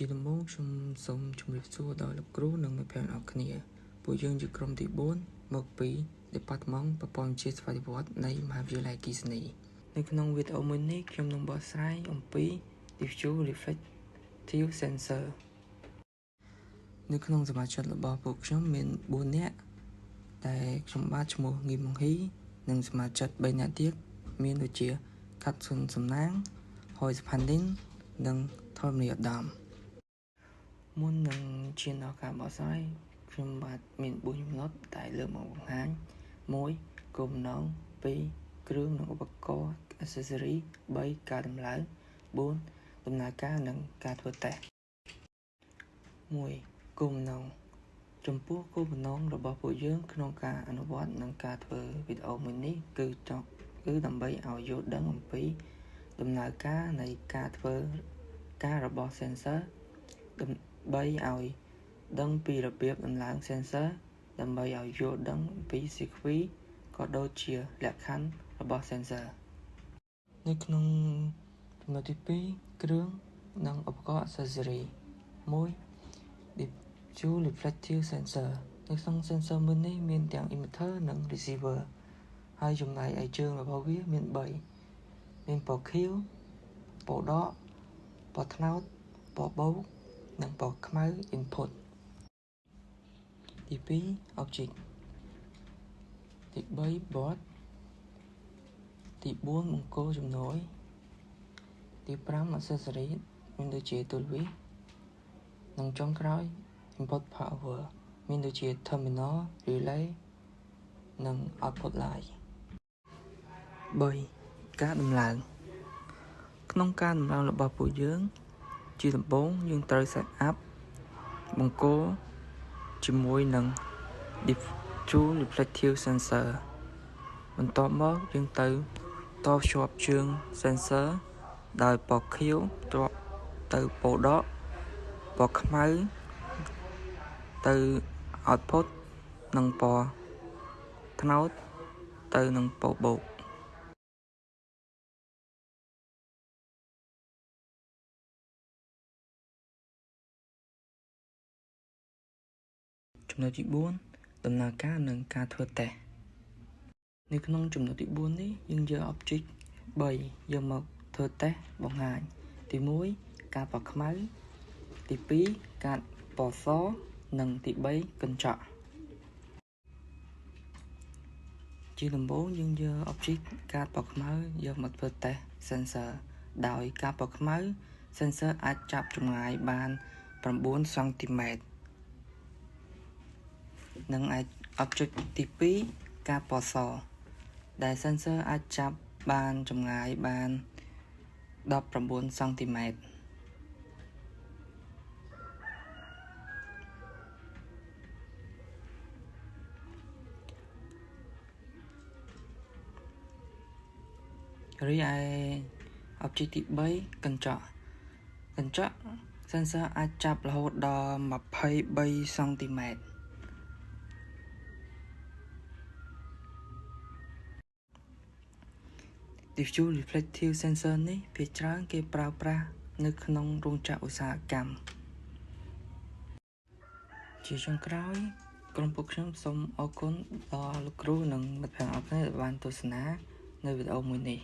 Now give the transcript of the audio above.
ជាដំបូងខ្ញុំសូមជម្រាបសួរដល់លោកគ្រូនិងមិត្តភ័ក្តិអរគ្នាពួកយើងជាក្រុមទី4មកពី Department ប្រព័ន្ធវិទ្យាស្វ័យវត្តនៃមហាវិទ្យាល័យអគ្គិសនីនៅក្នុងវីដេអូមួយនេះខ្ញុំនឹងបកស្រាយអំពី Diffuse Reflective Sensor នៅក្នុងសមាជិករបស់ពួកខ្ញុំមាន4នាក់តែខ្ញុំបាទឈ្មោះងីមងហ៊ីនិងសមាជិក3នាក់ទៀតមានដូចជាខាត់ស៊ុនសំណាងហើយសផាន់ឌិននិងថលនីអាដាមមុននឹងឈានដល់ការបកស្រាយខ្ញុំបាទមាន4ចំណុចតែលើកមកបង្ហាញ1គោលបំណង2គ្រឿងនិងឧបករណ៍ accessory 3ការដំឡើង4ដំណើរការនិងការធ្វើតេស្ត1គោលបំណងចំពោះគោលបំណងរបស់ពួកយើងក្នុងការអនុវត្តនិងការធ្វើវីដេអូមួយនេះគឺដើម្បីឲ្យយល់ដឹងអំពីដំណើរការនៃការធ្វើការរបស់ sensor ដើម្បីឲ្យដឹងពីរបៀបដំឡើង sensor ដើម្បីឲ្យយល់ដឹងពីសេគ្វីក៏ដូចជាលក្ខខណ្ឌរបស់ sensor នៅក្នុងចំណុចទី2គ្រឿងនិងឧបករណ៍ accessory 1 Diffuse Reflective Sensor នៅក្នុង sensor មួយនេះមានទាំង emitter និង receiver ហើយចំណែកឯជើងរបស់វាមាន3មានពណ៌ខៀវពណ៌ដកពណ៌ត្នោតពណ៌បូកនិងពណ៌ខ្មៅ input ទី2 object ទី3 board ទី4បង្គោលជំនួយទី5 accessory មានដូចជាទូលវីសនិងចុងក្រោយ input power មានដូចជា terminal relay និង output line 3ការដំឡើងក្នុងការដំឡើងរបស់ពួកយើងជាដំបូងយើងត្រូវ set up បង្គោលជាមួយនឹង Diffuse Reflective Sensor បន្ទាប់មកយើងទៅតភ្ជាប់ជើង sensor ដោយពណ៌ខៀវទៅពណ៌ដកពណ៌ខ្មៅទៅ output និងពណ៌ត្នោតទៅនឹងពណ៌បូកចំណុចទី4ដំណើរការនិងការធ្វើតេស្តនៅក្នុងចំណុចទី4នេះយើងយក object 3យកមកធ្វើតេស្តបង្ហាញទី1ការពណ៌ខ្មៅទី2ការពណ៌សនិងទី3កញ្ចក់ជាដំបូងយើងយក object ការពណ៌ខ្មៅយកមកធ្វើតេស្ត sensor ដោយការពណ៌ខ្មៅ sensor អាចចាប់ចម្ងាយបាន9សង់ទីម៉ែត្រនិងឯ object ទី2ការពណ៌សដែល sensor អាចចាប់បានចម្ងាយបាន19សង់ទីម៉ែត្ររីឯ object ទី3កញ្ចក់sensor អាចចាប់រហូតដល់23សង់ទីម៉ែត្រDiffuse Reflective Sensor នេះភាគច្រើនគេប្រើប្រាស់នៅក្នុងរោងចក្រឧស្សាហកម្មជាចុងក្រោយក្រុមពួកខ្ញុំសូមអរគុណដល់លោកគ្រូនិងមិត្តភ័ក្តិអរគ្នាដែលបានទស្សនានៅវីដេអូមួយនេះ